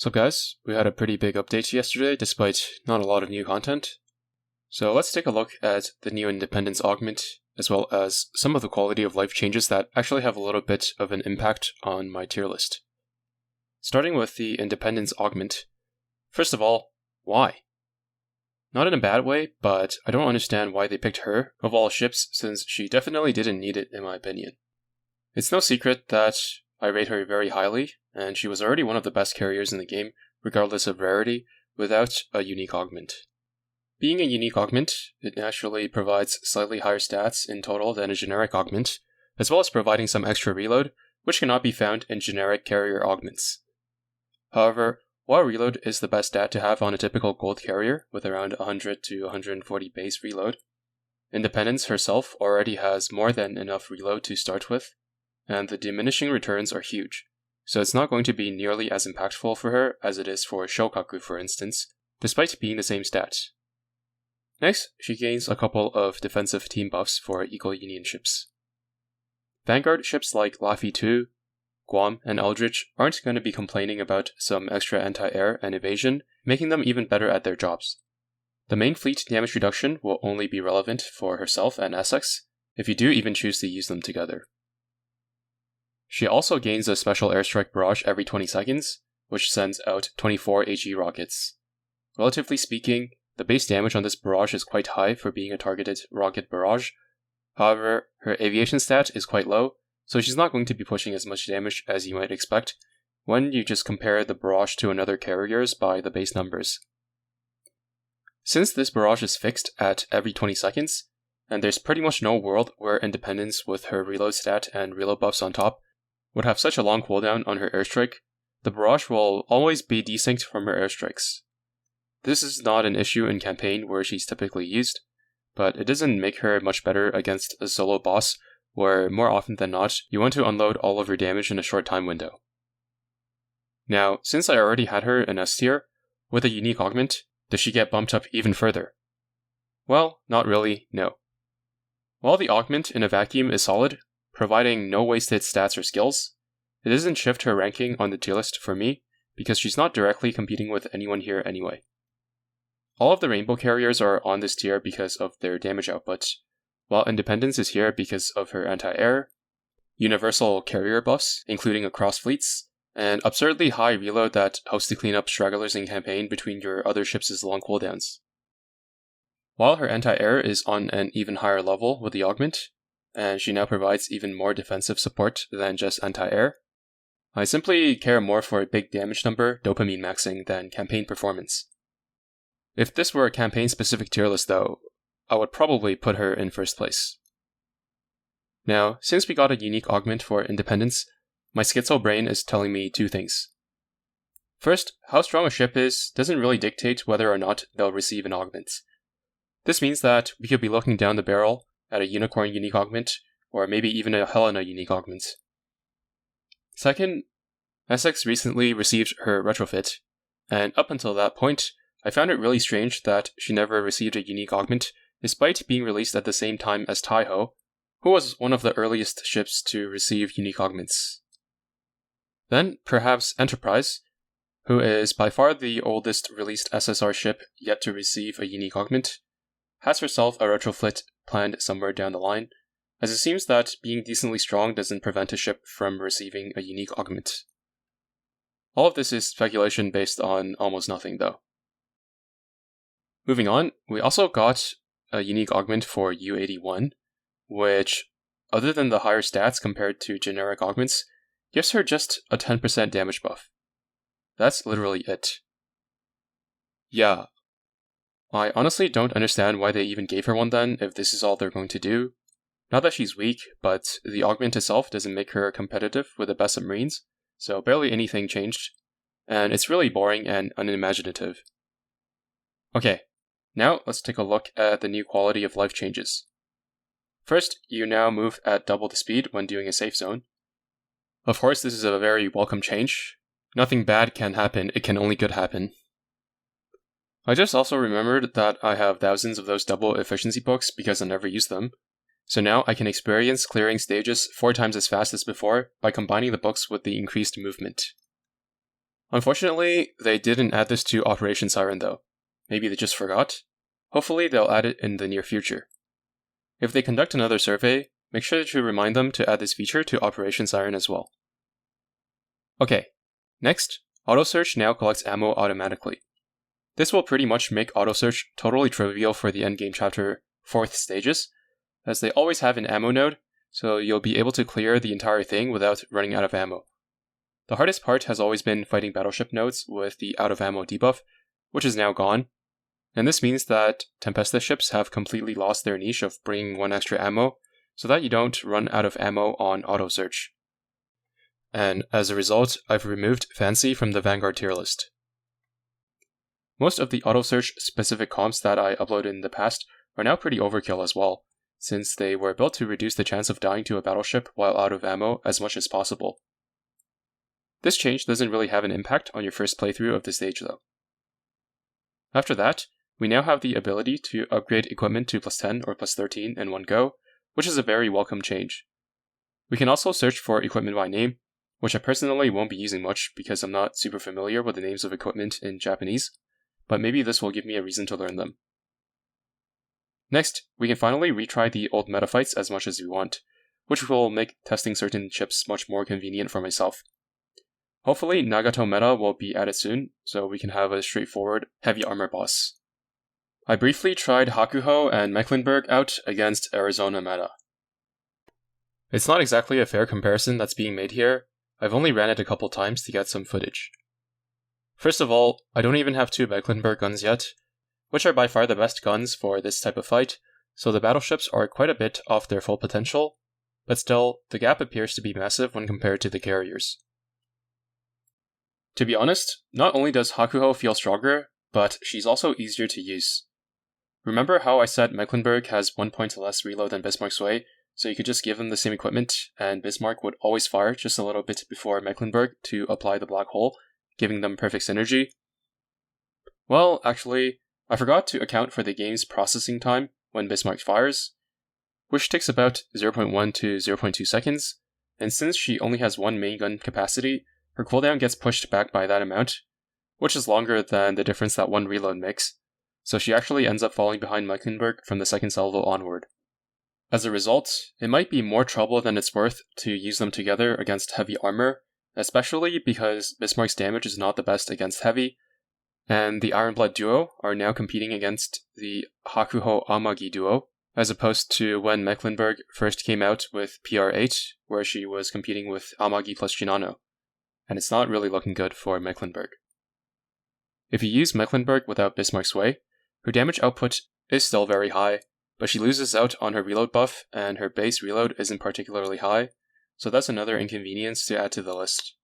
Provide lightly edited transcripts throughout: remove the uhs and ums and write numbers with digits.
So guys, we had a pretty big update yesterday despite not a lot of new content. So let's take a look at the new Independence Augment, as well as some of the quality of life changes that actually have a little bit of an impact on my tier list. Starting with the Independence Augment. First of all, why? Not in a bad way, but I don't understand why they picked her of all ships since she definitely didn't need it in my opinion. It's no secret that I rate her very highly, and she was already one of the best carriers in the game, regardless of rarity, without a unique augment. Being a unique augment, it naturally provides slightly higher stats in total than a generic augment, as well as providing some extra reload, which cannot be found in generic carrier augments. However, while reload is the best stat to have on a typical gold carrier, with around 100 to 140 base reload, Independence herself already has more than enough reload to start with, and the diminishing returns are huge, so it's not going to be nearly as impactful for her as it is for Shokaku for instance, despite being the same stat. Next, she gains a couple of defensive team buffs for Eagle Union ships. Vanguard ships like Laffy 2, Guam, and Eldritch aren't going to be complaining about some extra anti-air and evasion, making them even better at their jobs. The main fleet damage reduction will only be relevant for herself and Essex, if you do even choose to use them together. She also gains a special airstrike barrage every 20 seconds, which sends out 24 AG rockets. Relatively speaking, the base damage on this barrage is quite high for being a targeted rocket barrage. However, her aviation stat is quite low, so she's not going to be pushing as much damage as you might expect when you just compare the barrage to another carriers by the base numbers. Since this barrage is fixed at every 20 seconds, and there's pretty much no world where Independence with her reload stat and reload buffs on top would have such a long cooldown on her airstrike, the barrage will always be desynced from her airstrikes. This is not an issue in campaign where she's typically used, but it doesn't make her much better against a solo boss where more often than not you want to unload all of your damage in a short time window. Now, since I already had her in S tier, with a unique augment, does she get bumped up even further? Well, not really, no. While the augment in a vacuum is solid, providing no wasted stats or skills, it doesn't shift her ranking on the tier list for me, because she's not directly competing with anyone here anyway. All of the rainbow carriers are on this tier because of their damage output, while Independence is here because of her anti-air, universal carrier buffs, including across fleets, and absurdly high reload that helps to clean up stragglers in campaign between your other ships' long cooldowns. While her anti-air is on an even higher level with the augment, and she now provides even more defensive support than just anti-air, I simply care more for a big damage number dopamine maxing than campaign performance. If this were a campaign-specific tier list though, I would probably put her in first place. Now, since we got a unique augment for Independence, my schizo brain is telling me two things. First, how strong a ship is doesn't really dictate whether or not they'll receive an augment. This means that we could be looking down the barrel at a Unicorn unique augment, or maybe even a Helena unique augment. Second, Essex recently received her retrofit, and up until that point, I found it really strange that she never received a unique augment, despite being released at the same time as Taiho, who was one of the earliest ships to receive unique augments. Then, perhaps Enterprise, who is by far the oldest released SSR ship yet to receive a unique augment, has herself a retrofit planned somewhere down the line, as it seems that being decently strong doesn't prevent a ship from receiving a unique augment. All of this is speculation based on almost nothing though. Moving on, we also got a unique augment for U81, which, other than the higher stats compared to generic augments, gives her just a 10% damage buff. That's literally it. Yeah, I honestly don't understand why they even gave her one then, if this is all they're going to do. Not that she's weak, but the augment itself doesn't make her competitive with the best submarines, so barely anything changed, and it's really boring and unimaginative. Okay, now let's take a look at the new quality of life changes. First, you now move at double the speed when doing a safe zone. Of course, this is a very welcome change. Nothing bad can happen, it can only good happen. I just also remembered that I have thousands of those double efficiency books because I never use them, so now I can experience clearing stages 4 times as fast as before by combining the books with the increased movement. Unfortunately, they didn't add this to Operation Siren though. Maybe they just forgot? Hopefully they'll add it in the near future. If they conduct another survey, make sure to remind them to add this feature to Operation Siren as well. Okay, next, auto search now collects ammo automatically. This will pretty much make auto search totally trivial for the endgame chapter 4th stages, as they always have an ammo node, so you'll be able to clear the entire thing without running out of ammo. The hardest part has always been fighting battleship nodes with the out of ammo debuff, which is now gone, and this means that Tempesta ships have completely lost their niche of bringing 1 extra ammo, so that you don't run out of ammo on auto search. And as a result, I've removed Fancy from the Vanguard tier list. Most of the auto search specific comps that I uploaded in the past are now pretty overkill as well, since they were built to reduce the chance of dying to a battleship while out of ammo as much as possible. This change doesn't really have an impact on your first playthrough of the stage though. After that, we now have the ability to upgrade equipment to +10 or +13 in one go, which is a very welcome change. We can also search for equipment by name, which I personally won't be using much because I'm not super familiar with the names of equipment in Japanese, but maybe this will give me a reason to learn them. Next, we can finally retry the old meta fights as much as we want, which will make testing certain chips much more convenient for myself. Hopefully, Nagato meta will be added soon, so we can have a straightforward heavy armor boss. I briefly tried Hakuho and Mecklenburg out against Arizona meta. It's not exactly a fair comparison that's being made here. I've only ran it a couple times to get some footage. First of all, I don't even have 2 Mecklenburg guns yet, which are by far the best guns for this type of fight, so the battleships are quite a bit off their full potential, but still, the gap appears to be massive when compared to the carriers. To be honest, not only does Hakuho feel stronger, but she's also easier to use. Remember how I said Mecklenburg has 1 point less reload than Bismarck's Way, so you could just give them the same equipment, and Bismarck would always fire just a little bit before Mecklenburg to apply the black hole, giving them perfect synergy? Well, actually, I forgot to account for the game's processing time when Bismarck fires, which takes about 0.1 to 0.2 seconds, and since she only has 1 main gun capacity, her cooldown gets pushed back by that amount, which is longer than the difference that 1 reload makes, so she actually ends up falling behind Mecklenburg from the 2nd salvo onward. As a result, it might be more trouble than it's worth to use them together against heavy armor, especially because Bismarck's damage is not the best against heavy, and the Ironblood duo are now competing against the Hakuho Amagi duo, as opposed to when Mecklenburg first came out with PR8, where she was competing with Amagi plus Shinano, and it's not really looking good for Mecklenburg. If you use Mecklenburg without Bismarck's Way, her damage output is still very high, but she loses out on her reload buff, and her base reload isn't particularly high, so that's another inconvenience to add to the list.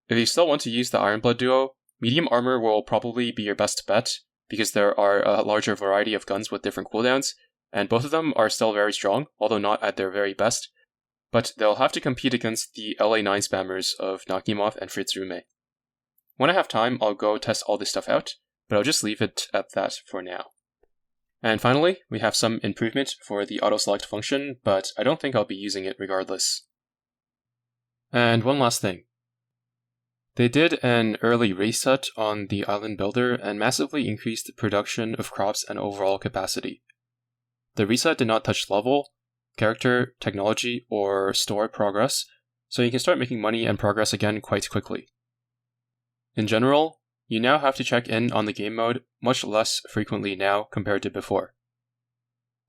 If you still want to use the Ironblood duo, medium armor will probably be your best bet, because there are a larger variety of guns with different cooldowns, and both of them are still very strong, although not at their very best, but they'll have to compete against the LA9 spammers of Nakimov and Fritzume. When I have time, I'll go test all this stuff out, but I'll just leave it at that for now. And finally, we have some improvement for the auto-select function, but I don't think I'll be using it regardless. And one last thing. They did an early reset on the island builder and massively increased production of crops and overall capacity. The reset did not touch level, character, technology, or store progress, so you can start making money and progress again quite quickly. In general, you now have to check in on the game mode much less frequently now compared to before.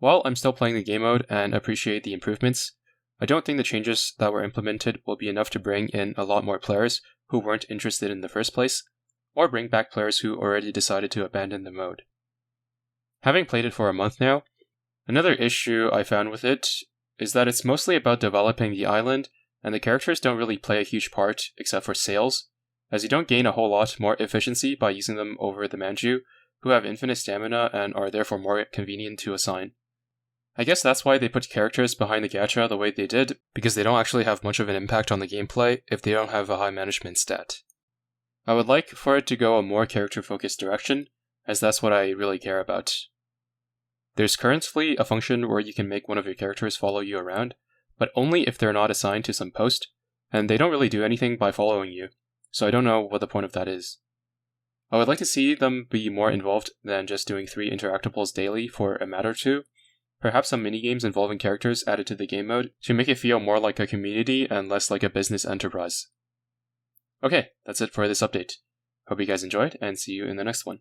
While I'm still playing the game mode and appreciate the improvements, I don't think the changes that were implemented will be enough to bring in a lot more players who weren't interested in the first place, or bring back players who already decided to abandon the mode. Having played it for a month now, another issue I found with it is that it's mostly about developing the island, and the characters don't really play a huge part except for sales, as you don't gain a whole lot more efficiency by using them over the Manju, who have infinite stamina and are therefore more convenient to assign. I guess that's why they put characters behind the gacha the way they did, because they don't actually have much of an impact on the gameplay if they don't have a high management stat. I would like for it to go a more character-focused direction, as that's what I really care about. There's currently a function where you can make one of your characters follow you around, but only if they're not assigned to some post, and they don't really do anything by following you. so I don't know what the point of that is. I would like to see them be more involved than just doing 3 interactables daily for a match or 2. Perhaps some minigames involving characters added to the game mode to make it feel more like a community and less like a business enterprise. Okay, that's it for this update. Hope you guys enjoyed, and see you in the next one.